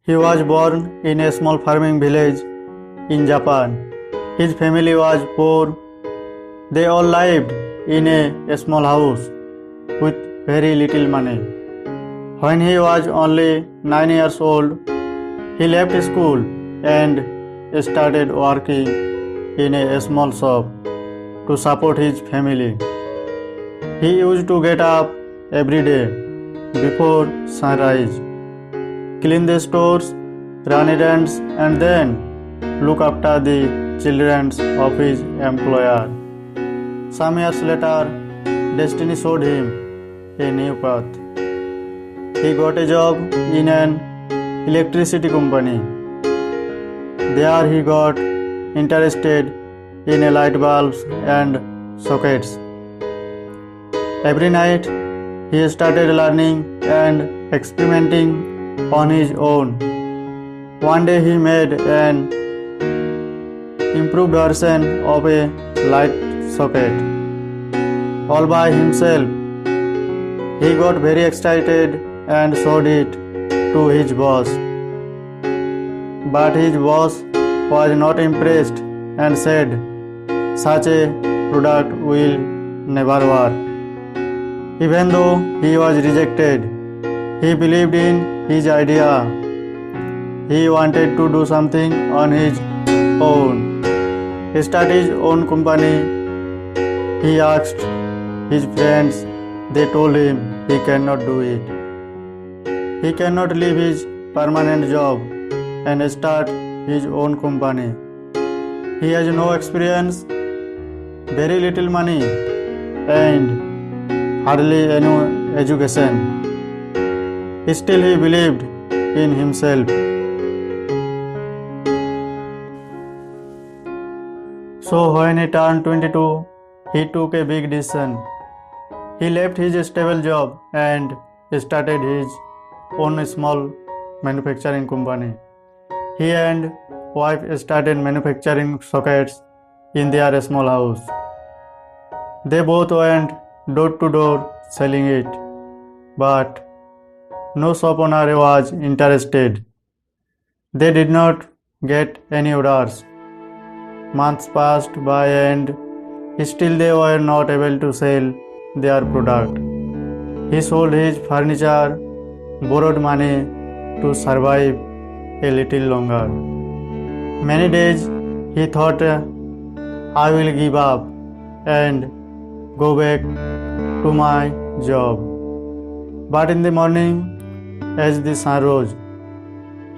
He was born in a small farming village in Japan. His family was poor. They all lived in a small house with very little money. When he was only 9 years old, he left school and started working in a small shop to support his family. He used to get up every day before sunrise, clean the stores, run errands, and then look after the children of his employer. Some years later, destiny showed him a new path. He got a job in an electricity company. There he got interested in light bulbs and sockets. Every night he started learning and experimenting on his own. One day he made an improved version of a light socket all by himself. He got very excited and showed it to his boss. But his boss was not impressed and said, "Such a product will never work." Even though he was rejected, he believed in his idea. He wanted to do something on his own. He started his own company. He asked his friends. They told him he cannot do it. He cannot leave his permanent job and start his own company. He has no experience, very little money, and hardly any education. Still he believed in himself. So when he turned 22, he took a big decision. He left his stable job and started his own small manufacturing company. He and wife started manufacturing sockets in their small house. They both went door to door selling it, but no shop owner was interested. They did not get any orders. Months passed by and still they were not able to sell their product. He sold his furniture, borrowed money to survive a little longer. Many days he thought, I will give up and go back to my job. But in the morning, as the sun rose,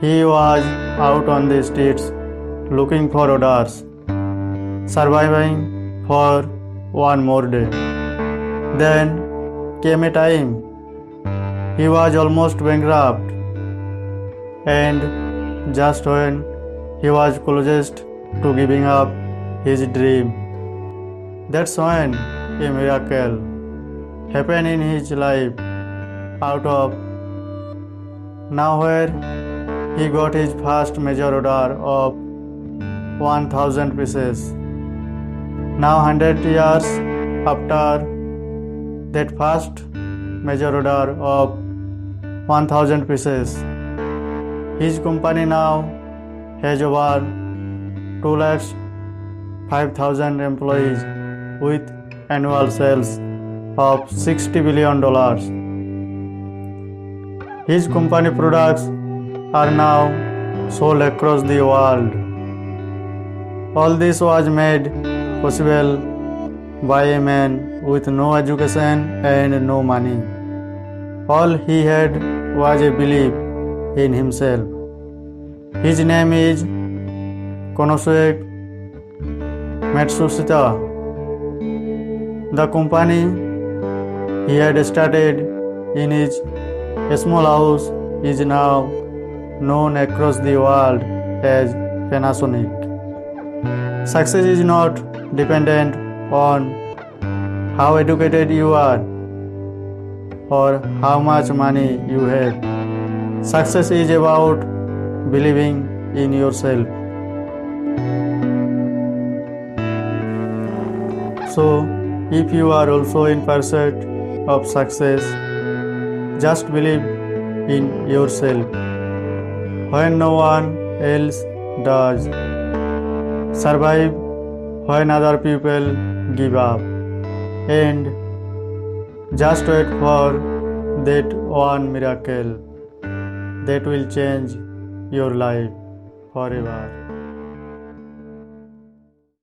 he was out on the streets looking for orders, surviving for one more day. Then came a time he was almost bankrupt, and just when he was closest to giving up his dream, that's when a miracle happened in his life. Out of nowhere, he got his first major order of 1,000 pieces. Now 100 years after that first major order of 1,000 pieces, his company now has over 2,05,000 employees with annual sales of $60 billion. His company products are now sold across the world. All this was made possible by a man with no education and no money. All he had was a belief in himself. His name is Konosuke Matsushita. The company he had started in his small house is now known across the world as Panasonic. Success is not dependent on how educated you are or how much money you have. Success is about believing in yourself. So, if you are also in pursuit of success, just believe in yourself. when no one else does. Survive when other people give up. And just wait for that one miracle that will change your life forever.